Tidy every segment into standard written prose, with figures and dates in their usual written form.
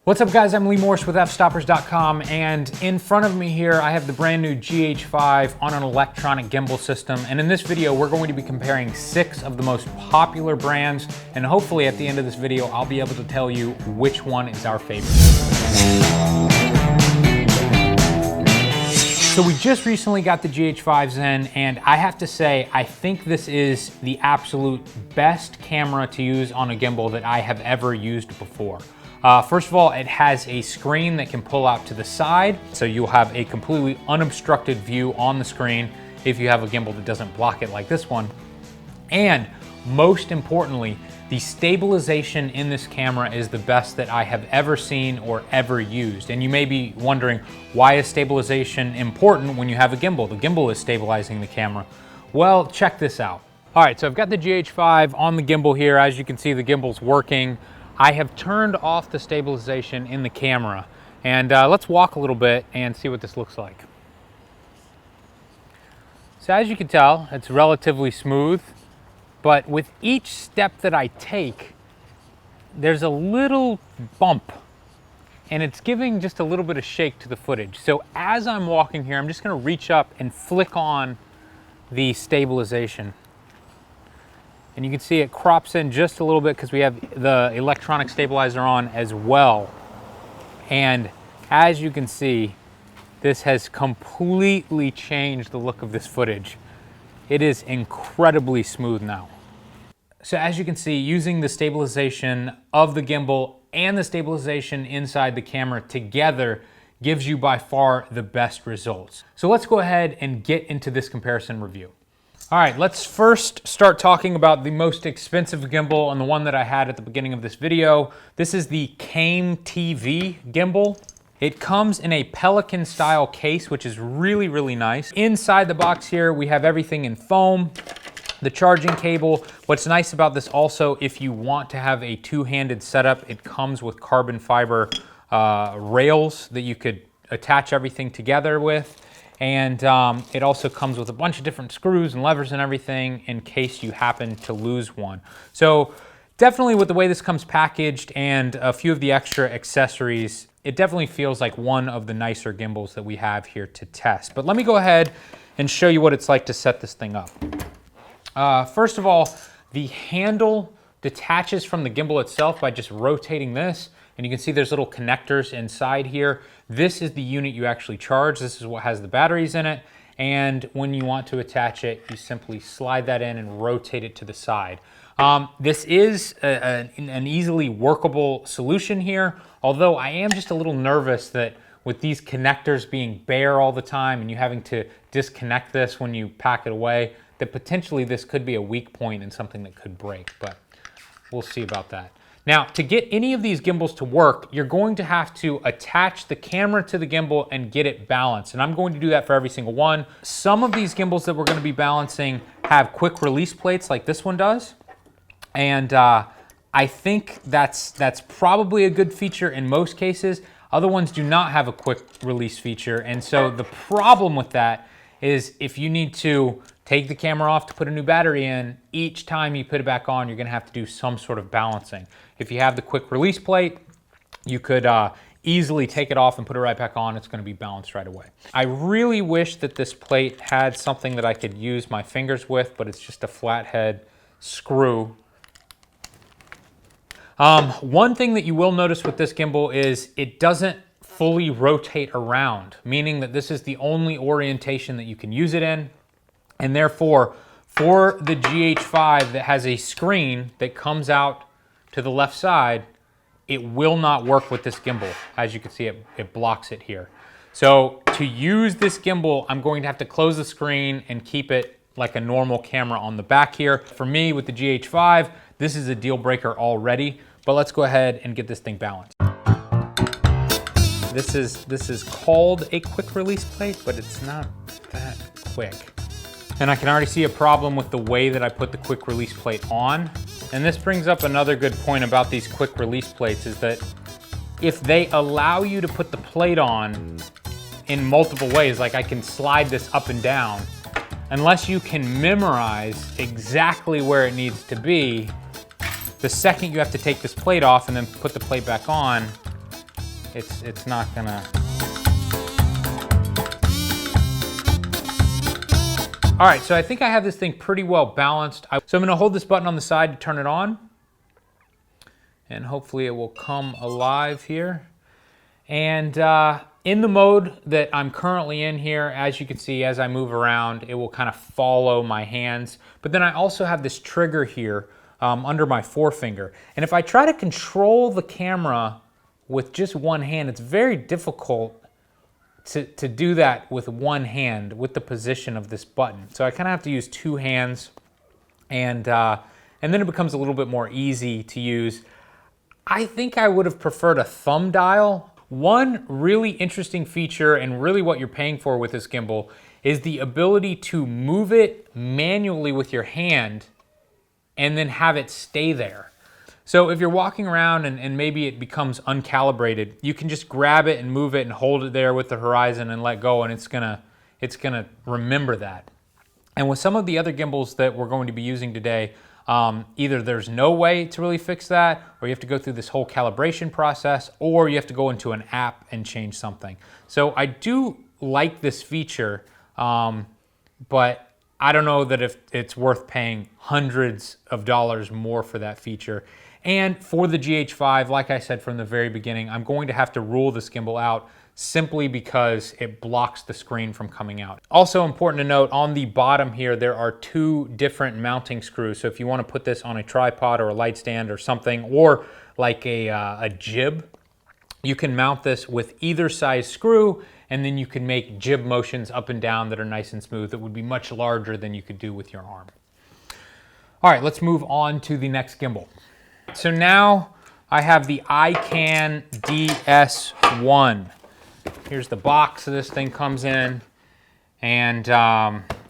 What's up guys, I'm Lee Morse with Fstoppers.com, and in front of me here I have the brand new GH5 on an electronic gimbal system, and in this video we're going to be comparing 6 of the most popular brands, and hopefully at the end of this video I'll be able to tell you which one is our favorite. So we just recently got the GH5s in, and I have to say I think this is the absolute best camera to use on a gimbal that I have ever used before. First of all, it has a screen that can pull out to the side, so you'll have a completely unobstructed view on the screen if you have a gimbal that doesn't block it like this one. And most importantly, the stabilization in this camera is the best that I have ever seen or ever used. And you may be wondering, why is stabilization important when you have a gimbal? The gimbal is stabilizing the camera. Well, check this out. All right, so I've got the GH5 on the gimbal here. As you can see, the gimbal's working. I have turned off the stabilization in the camera, and let's walk a little bit and see what this looks like. So as you can tell, it's relatively smooth, but with each step that I take, there's a little bump, and it's giving just a little bit of shake to the footage. So as I'm walking here, I'm just gonna reach up and flick on the stabilization. And you can see it crops in just a little bit because we have the electronic stabilizer on as well. And as you can see, this has completely changed the look of this footage. It is incredibly smooth now. So as you can see, using the stabilization of the gimbal and the stabilization inside the camera together gives you by far the best results. So let's go ahead and get into this comparison review. All right, let's first start talking about the most expensive gimbal and the one that I had at the beginning of this video. This is the Came TV gimbal. It comes in a Pelican style case, which is really, really nice. Inside the box here, we have everything in foam, the charging cable. What's nice about this also, if you want to have a two-handed setup, it comes with carbon fiber rails that you could attach everything together with. And it also comes with a bunch of different screws and levers and everything in case you happen to lose one. So definitely with the way this comes packaged and a few of the extra accessories, it definitely feels like one of the nicer gimbals that we have here to test. But let me go ahead and show you what it's like to set this thing up. First of all, the handle detaches from the gimbal itself by just rotating this. And you can see there's little connectors inside here. This is the unit you actually charge. This is what has the batteries in it. And when you want to attach it, you simply slide that in and rotate it to the side. This is an easily workable solution here, although I am just a little nervous that with these connectors being bare all the time and you having to disconnect this when you pack it away, that potentially this could be a weak point and something that could break, but we'll see about that. Now, to get any of these gimbals to work, you're going to have to attach the camera to the gimbal and get it balanced. And I'm going to do that for every single one. Some of these gimbals that we're going to be balancing have quick release plates like this one does. And I think that's probably a good feature in most cases. Other ones do not have a quick release feature. And so the problem with that is if you need to take the camera off to put a new battery in, each time you put it back on, you're gonna have to do some sort of balancing. If you have the quick release plate, you could easily take it off and put it right back on. It's gonna be balanced right away. I really wish that this plate had something that I could use my fingers with, but it's just a flathead screw. One thing that you will notice with this gimbal is it doesn't fully rotate around, meaning that this is the only orientation that you can use it in. And therefore, for the GH5 that has a screen that comes out to the left side, it will not work with this gimbal. As you can see, it blocks it here. So to use this gimbal, I'm going to have to close the screen and keep it like a normal camera on the back here. For me, with the GH5, this is a deal breaker already, but let's go ahead and get this thing balanced. This is called a quick release plate, but it's not that quick. And I can already see a problem with the way that I put the quick release plate on. And this brings up another good point about these quick release plates is that if they allow you to put the plate on in multiple ways, like I can slide this up and down, unless you can memorize exactly where it needs to be, the second you have to take this plate off and then put the plate back on, it's not gonna. All right, so I think I have this thing pretty well balanced. So I'm gonna hold this button on the side to turn it on, and hopefully it will come alive here. And in the mode that I'm currently in here, as you can see, as I move around, it will kind of follow my hands. But then I also have this trigger here under my forefinger. And if I try to control the camera with just one hand, it's very difficult to do that with one hand with the position of this button. So I kind of have to use two hands, and then it becomes a little bit more easy to use. I think I would have preferred a thumb dial. One really interesting feature, and really what you're paying for with this gimbal, is the ability to move it manually with your hand and then have it stay there. So if you're walking around and maybe it becomes uncalibrated, you can just grab it and move it and hold it there with the horizon and let go, and it's gonna remember that. And with some of the other gimbals that we're going to be using today, either there's no way to really fix that, or you have to go through this whole calibration process, or you have to go into an app and change something. So I do like this feature, but I don't know that if it's worth paying hundreds of dollars more for that feature. And for the GH5, like I said from the very beginning, I'm going to have to rule this gimbal out simply because it blocks the screen from coming out. Also important to note, on the bottom here, there are two different mounting screws. So if you want to put this on a tripod or a light stand or something, or like a jib, you can mount this with either size screw, and then you can make jib motions up and down that are nice and smooth. That would be much larger than you could do with your arm. All right, let's move on to the next gimbal. So now I have the ikan DS1. Here's the box this thing comes in, and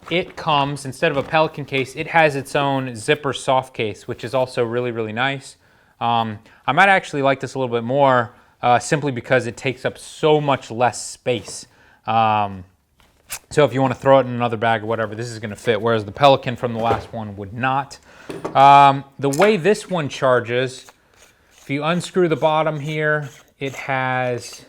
it comes, instead of a Pelican case, it has its own zipper soft case, which is also really, really nice. I might actually like this a little bit more simply because it takes up so much less space. So if you want to throw it in another bag or whatever, this is going to fit, whereas the Pelican from the last one would not. The way this one charges, if you unscrew the bottom here, it has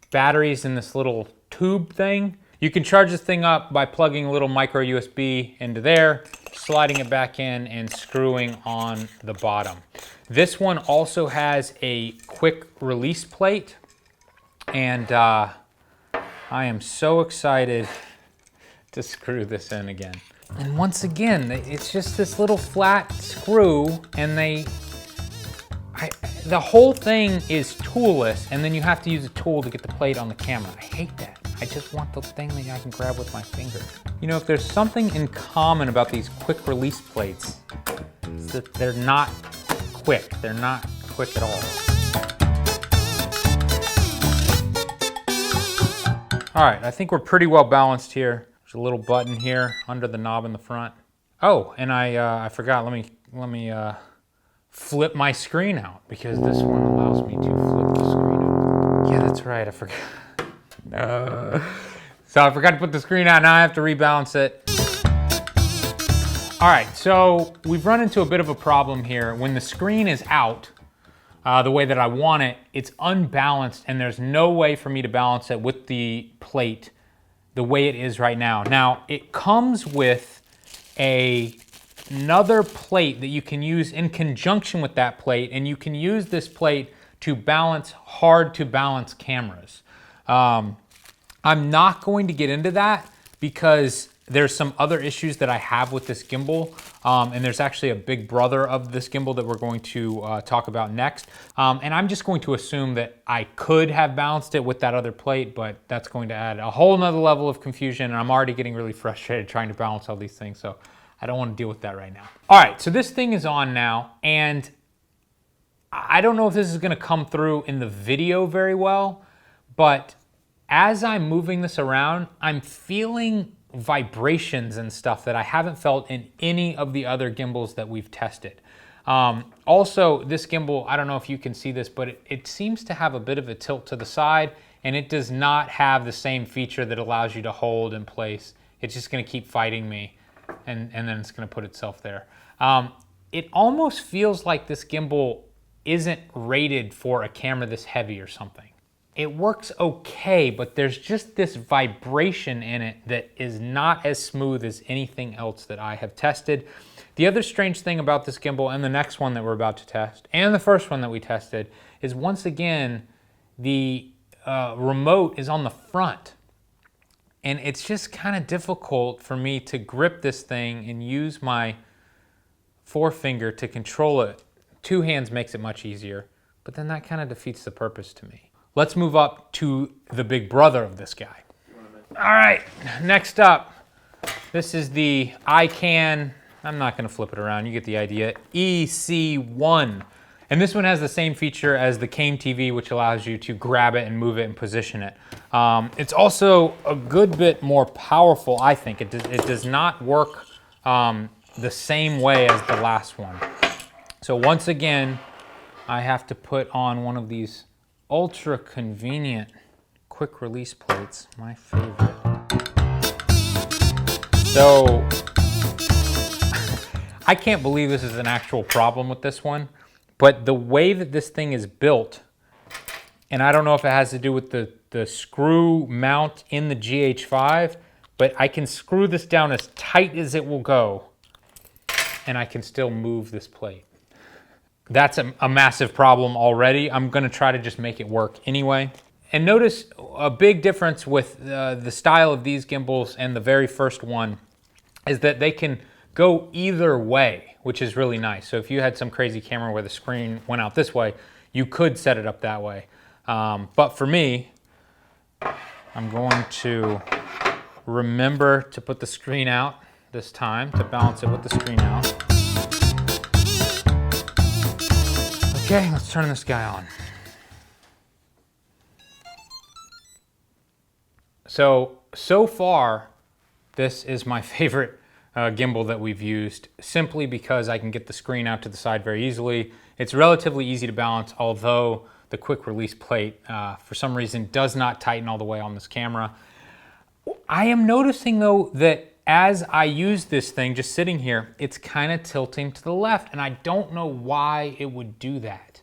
batteries in this little tube thing. You can charge this thing up by plugging a little micro USB into there, sliding it back in, and screwing on the bottom. This one also has a quick release plate, and I am so excited to screw this in again. And once again, it's just this little flat screw, and the whole thing is toolless, and then you have to use a tool to get the plate on the camera. I hate that. I just want the thing that I can grab with my finger. You know, if there's something in common about these quick release plates, it's that they're not quick. They're not quick at all. All right, I think we're pretty well balanced here. There's a little button here under the knob in the front. Oh, and I forgot, let me flip my screen out, because this one allows me to flip the screen out. Yeah, that's right, I forgot. So I forgot to put the screen out, now I have to rebalance it. All right, so we've run into a bit of a problem here. When the screen is out, the way that I want it, it's unbalanced, and there's no way for me to balance it with the plate the way it is right now. Now, it comes with another plate that you can use in conjunction with that plate, and you can use this plate to balance hard to balance cameras. I'm not going to get into that because there's some other issues that I have with this gimbal, and there's actually a big brother of this gimbal that we're going to talk about next. And I'm just going to assume that I could have balanced it with that other plate, but that's going to add a whole nother level of confusion, and I'm already getting really frustrated trying to balance all these things, so I don't want to deal with that right now. All right, so this thing is on now, and I don't know if this is going to come through in the video very well, but as I'm moving this around, I'm feeling vibrations and stuff that I haven't felt in any of the other gimbals that we've tested. Also, this gimbal, I don't know if you can see this, but it seems to have a bit of a tilt to the side, and it does not have the same feature that allows you to hold in place. It's just going to keep fighting me, and then it's going to put itself there. It almost feels like this gimbal isn't rated for a camera this heavy or something. it works okay, but there's just this vibration in it that is not as smooth as anything else that I have tested. The other strange thing about this gimbal and the next one that we're about to test and the first one that we tested is once again, the remote is on the front. And it's just kind of difficult for me to grip this thing and use my forefinger to control it. Two hands makes it much easier, but then that kind of defeats the purpose to me. Let's move up to the big brother of this guy. All right, next up, this is the ikan, I'm not gonna flip it around, you get the idea, EC1. And this one has the same feature as the Came TV, which allows you to grab it and move it and position it. It's also a good bit more powerful, I think. It does not work the same way as the last one. So once again, I have to put on one of these ultra convenient quick release plates, my favorite. So, I can't believe this is an actual problem with this one. But the way that this thing is built, and I don't know if it has to do with the screw mount in the GH5, but I can screw this down as tight as it will go, and I can still move this plate. That's a massive problem already. I'm gonna try to just make it work anyway. And notice a big difference with the style of these gimbals and the very first one is that they can go either way, which is really nice. So if you had some crazy camera where the screen went out this way, you could set it up that way. But for me, I'm going to remember to put the screen out this time to balance it with the screen out. Okay, let's turn this guy on. So far, this is my favorite gimbal that we've used, simply because I can get the screen out to the side very easily. It's relatively easy to balance, although the quick release plate, for some reason, does not tighten all the way on this camera. I am noticing though that as I use this thing just sitting here, it's kind of tilting to the left, and I don't know why it would do that.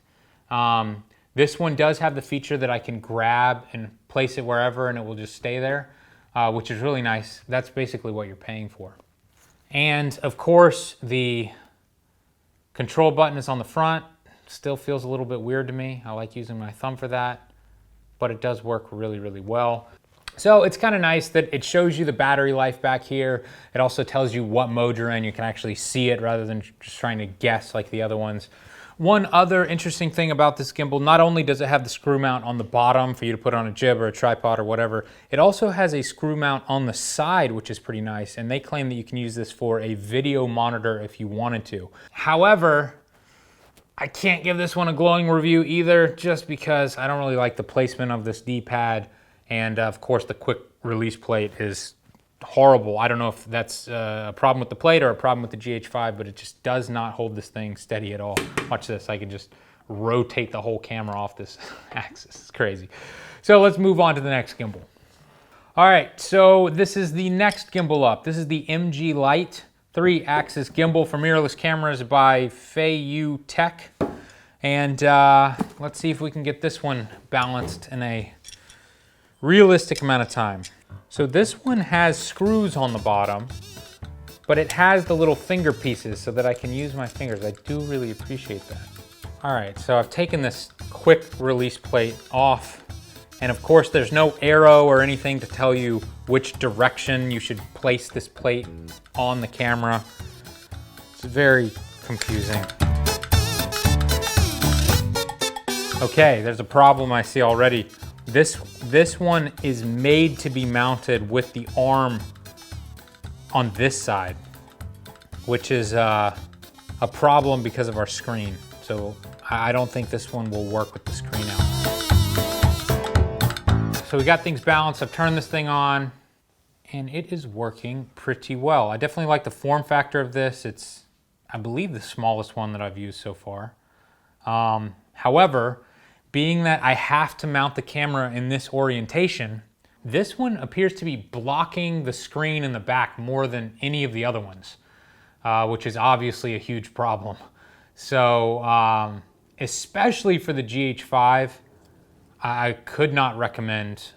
This one does have the feature that I can grab and place it wherever and it will just stay there, which is really nice. That's basically what you're paying for. And of course, the control button is on the front. Still feels a little bit weird to me. I like using my thumb for that, but it does work really, really well. So it's kind of nice that it shows you the battery life back here. It also tells you what mode you're in. You can actually see it rather than just trying to guess like the other ones. One other interesting thing about this gimbal, not only does it have the screw mount on the bottom for you to put on a jib or a tripod or whatever, it also has a screw mount on the side, which is pretty nice. And they claim that you can use this for a video monitor if you wanted to. However, I can't give this one a glowing review either, just because I don't really like the placement of this D-pad. And of course, the quick release plate is horrible. I don't know if that's a problem with the plate or a problem with the GH5, but it just does not hold this thing steady at all. Watch this, I can just rotate the whole camera off this axis. It's crazy. So let's move on to the next gimbal. All right, so this is the next gimbal up. This is the MG Lite 3-axis gimbal for mirrorless cameras by Feiyu-Tech. And let's see if we can get this one balanced in a realistic amount of time. So this one has screws on the bottom, but it has the little finger pieces so that I can use my fingers. I do really appreciate that. All right, so I've taken this quick release plate off, and of course there's no arrow or anything to tell you which direction you should place this plate on the camera. It's very confusing. Okay, there's a problem I see already. This one is made to be mounted with the arm on this side, which is a problem because of our screen. So I don't think this one will work with the screen out. So we got things balanced. I've turned this thing on and it is working pretty well. I definitely like the form factor of this. It's, I believe, the smallest one that I've used so far. However, being that I have to mount the camera in this orientation, this one appears to be blocking the screen in the back more than any of the other ones, which is obviously a huge problem. So, especially for the GH5, I could not recommend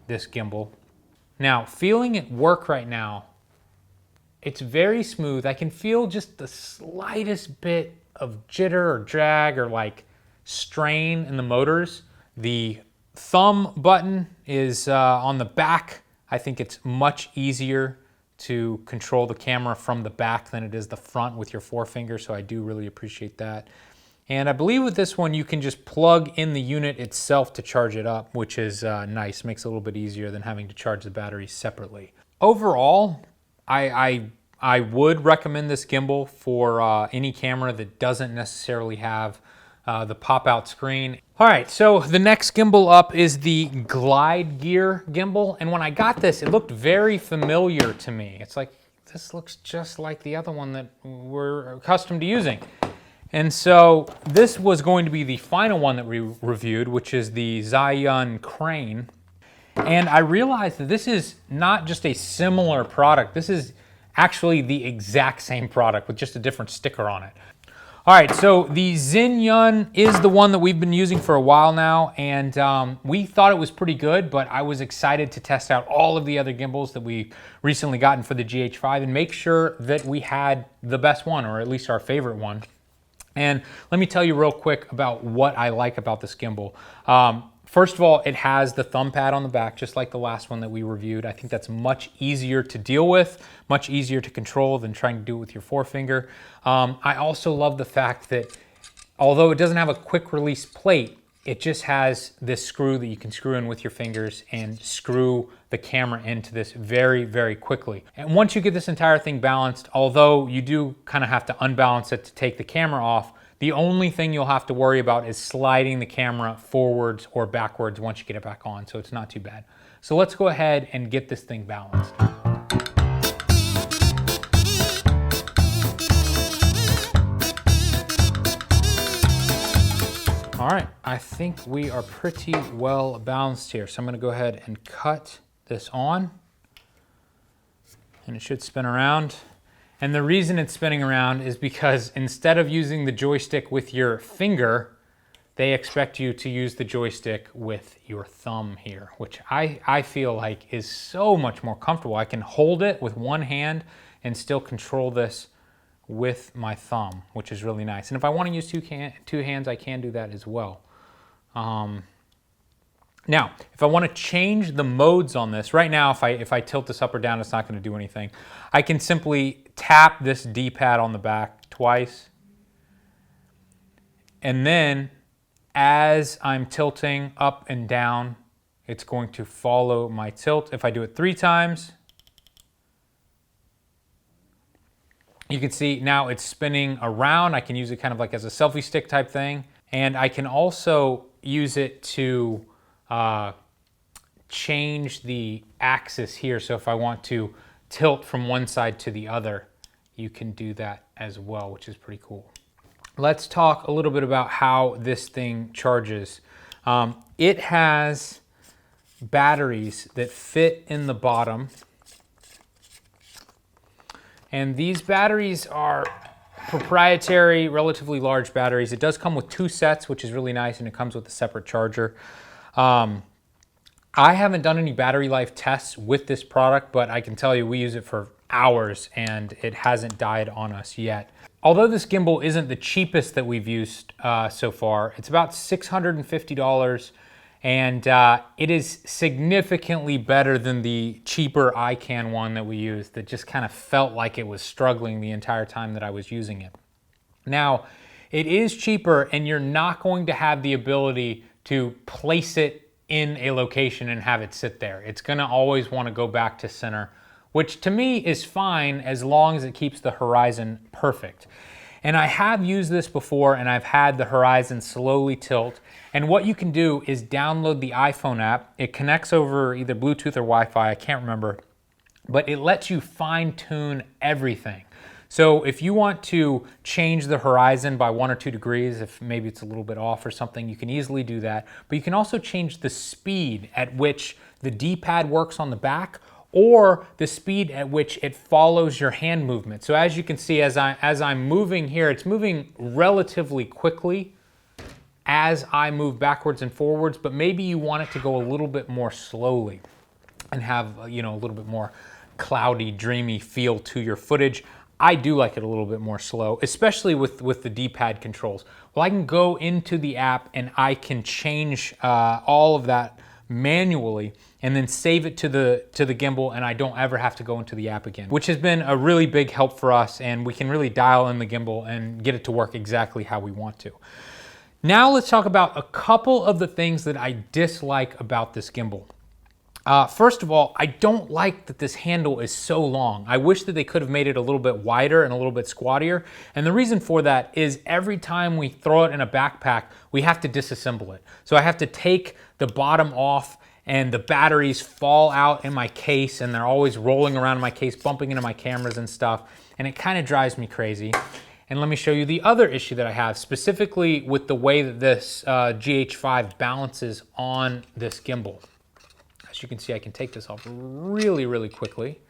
this gimbal. Now, feeling it work right now, it's very smooth. I can feel just the slightest bit of jitter or drag or like strain in the motors. The thumb button is on the back. I think it's much easier to control the camera from the back than it is the front with your forefinger, so I do really appreciate that. And I believe with this one, you can just plug in the unit itself to charge it up, which is nice. Makes it a little bit easier than having to charge the battery separately. Overall, I would recommend this gimbal for any camera that doesn't necessarily have the pop-out screen. All right, so the next gimbal up is the Glide Gear gimbal. And when I got this, it looked very familiar to me. It's like, this looks just like the other one that we're accustomed to using. And so this was going to be the final one that we reviewed, which is the Zhiyun Crane. And I realized that this is not just a similar product. This is actually the exact same product with just a different sticker on it. All right, so the Zhiyun is the one that we've been using for a while now, and we thought it was pretty good, but I was excited to test out all of the other gimbals that we recently gotten for the GH5 and make sure that we had the best one, or at least our favorite one. And let me tell you real quick about what I like about this gimbal. First of all, it has the thumb pad on the back, just like the last one that we reviewed. I think that's much easier to deal with, much easier to control than trying to do it with your forefinger. I also love the fact that although it doesn't have a quick release plate, it just has this screw that you can screw in with your fingers and screw the camera into this very, very quickly. And once you get this entire thing balanced, although you do kind of have to unbalance it to take the camera off, the only thing you'll have to worry about is sliding the camera forwards or backwards once you get it back on, so it's not too bad. So let's go ahead and get this thing balanced. All right, I think we are pretty well balanced here. So I'm gonna go ahead and cut this on, and it should spin around. And the reason it's spinning around is because instead of using the joystick with your finger, they expect you to use the joystick with your thumb here, which I feel like is so much more comfortable. I can hold it with one hand and still control this with my thumb, which is really nice. And if I want to use two hands, I can do that as well. Now, if I want to change the modes on this, right now if I tilt this up or down, it's not going to do anything. I can simply tap this D-pad on the back twice. And then as I'm tilting up and down, it's going to follow my tilt. If I do it 3 times, you can see now it's spinning around. I can use it kind of like as a selfie stick type thing. And I can also use it to change the axis here. So if I want to tilt from one side to the other, you can do that as well, which is pretty cool. Let's talk a little bit about how this thing charges. It has batteries that fit in the bottom. And these batteries are proprietary, relatively large batteries. It does come with 2 sets, which is really nice, and it comes with a separate charger. I haven't done any battery life tests with this product, but I can tell you we use it for hours and it hasn't died on us yet. Although this gimbal isn't the cheapest that we've used so far, it's about $650, and it is significantly better than the cheaper ikan one that we used that just kind of felt like it was struggling the entire time that I was using it. Now, it is cheaper and you're not going to have the ability to place it in a location and have it sit there. It's gonna always wanna go back to center, which to me is fine as long as it keeps the horizon perfect. And I have used this before and I've had the horizon slowly tilt. And what you can do is download the iPhone app. It connects over either Bluetooth or Wi-Fi, I can't remember, but it lets you fine tune everything. So if you want to change the horizon by 1 or 2 degrees, if maybe it's a little bit off or something, you can easily do that. But you can also change the speed at which the D-pad works on the back, or the speed at which it follows your hand movement. So as you can see, as I'm moving here, it's moving relatively quickly. as I move backwards and forwards, but maybe you want it to go a little bit more slowly and have, you know, a little bit more cloudy, dreamy feel to your footage. I do like it a little bit more slow, especially with the D-pad controls. Well, I can go into the app and I can change all of that manually and then save it to the gimbal, and I don't ever have to go into the app again, which has been a really big help for us, and we can really dial in the gimbal and get it to work exactly how we want to. Now let's talk about a couple of the things that I dislike about this gimbal. First of all, I don't like that this handle is so long. I wish that they could have made it a little bit wider and a little bit squattier. And the reason for that is every time we throw it in a backpack, we have to disassemble it. So I have to take the bottom off, and the batteries fall out in my case, and they're always rolling around in my case, bumping into my cameras and stuff. And it kind of drives me crazy. And let me show you the other issue that I have, specifically with the way that this GH5 balances on this gimbal. As you can see, I can take this off really, really quickly.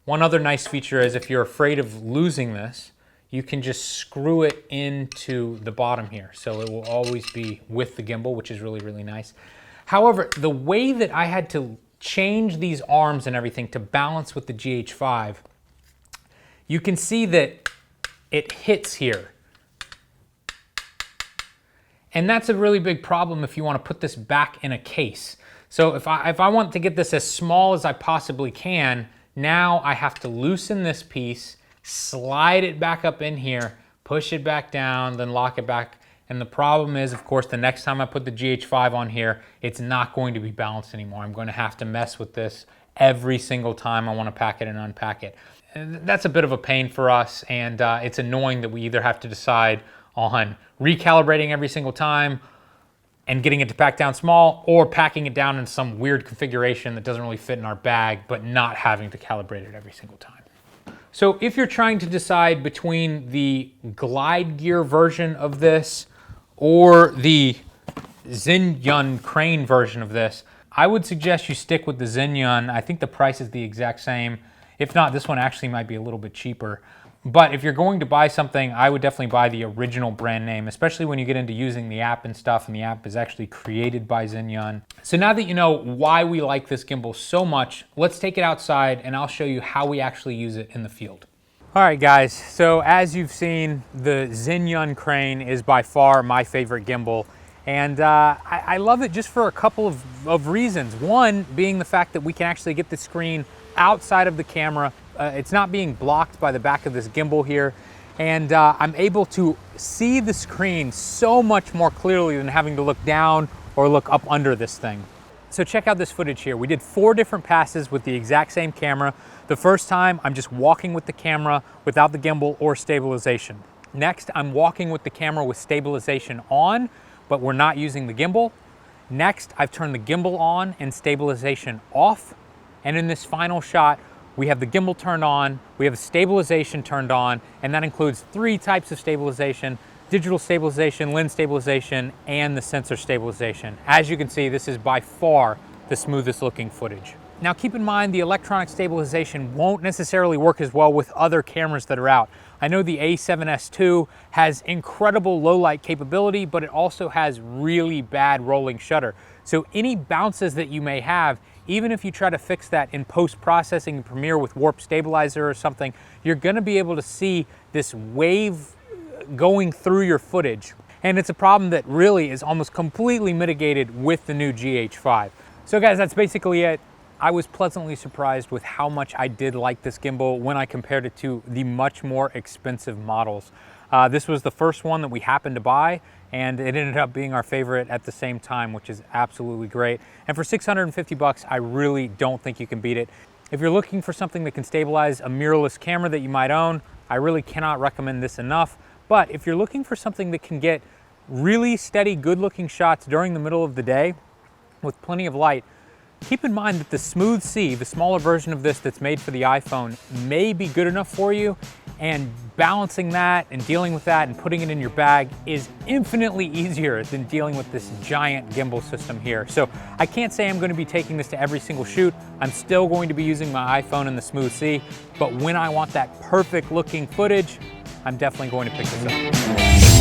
One other nice feature is if you're afraid of losing this, you can just screw it into the bottom here. So it will always be with the gimbal, which is really, really nice. However, the way that I had to change these arms and everything to balance with the GH5, you can see that it hits here. And that's a really big problem if you want to put this back in a case. So if I want to get this as small as I possibly can, now I have to loosen this piece, slide it back up in here, push it back down, then lock it back. And the problem is, of course, the next time I put the GH5 on here, it's not going to be balanced anymore. I'm going to have to mess with this every single time I want to pack it and unpack it. And that's a bit of a pain for us, and it's annoying that we either have to decide on recalibrating every single time and getting it to pack down small, or packing it down in some weird configuration that doesn't really fit in our bag, but not having to calibrate it every single time. So if you're trying to decide between the glide gear version of this or the Zhiyun Crane version of this, I would suggest you stick with the Zhiyun. I think the price is the exact same. If not, this one actually might be a little bit cheaper. But if you're going to buy something, I would definitely buy the original brand name, especially when you get into using the app and stuff, and the app is actually created by Zhiyun. So now that you know why we like this gimbal so much, let's take it outside and I'll show you how we actually use it in the field. All right, guys, so as you've seen, the Zhiyun Crane is by far my favorite gimbal. And I love it just for a couple of reasons. One being the fact that we can actually get the screen outside of the camera. It's not being blocked by the back of this gimbal here. And I'm able to see the screen so much more clearly than having to look down or look up under this thing. So check out this footage here. We did 4 different passes with the exact same camera. The first time, I'm just walking with the camera without the gimbal or stabilization. Next, I'm walking with the camera with stabilization on, but we're not using the gimbal. Next, I've turned the gimbal on and stabilization off. And in this final shot, we have the gimbal turned on, we have stabilization turned on, and that includes 3 types of stabilization: digital stabilization, lens stabilization, and the sensor stabilization. As you can see, this is by far the smoothest looking footage. Now keep in mind, the electronic stabilization won't necessarily work as well with other cameras that are out. I know the A7S II has incredible low light capability, but it also has really bad rolling shutter. So any bounces that you may have, even if you try to fix that in post-processing in Premiere with Warp Stabilizer or something, you're gonna be able to see this wave going through your footage. And it's a problem that really is almost completely mitigated with the new GH5. So guys, that's basically it. I was pleasantly surprised with how much I did like this gimbal when I compared it to the much more expensive models. This was the first one that we happened to buy, and it ended up being our favorite at the same time, which is absolutely great. And for 650 bucks, I really don't think you can beat it. If you're looking for something that can stabilize a mirrorless camera that you might own, I really cannot recommend this enough. But if you're looking for something that can get really steady, good-looking shots during the middle of the day with plenty of light, keep in mind that the Smooth C, the smaller version of this that's made for the iPhone, may be good enough for you, and balancing that and dealing with that and putting it in your bag is infinitely easier than dealing with this giant gimbal system here. So I can't say I'm going to be taking this to every single shoot. I'm still going to be using my iPhone and the Smooth C, but when I want that perfect looking footage, I'm definitely going to pick this up.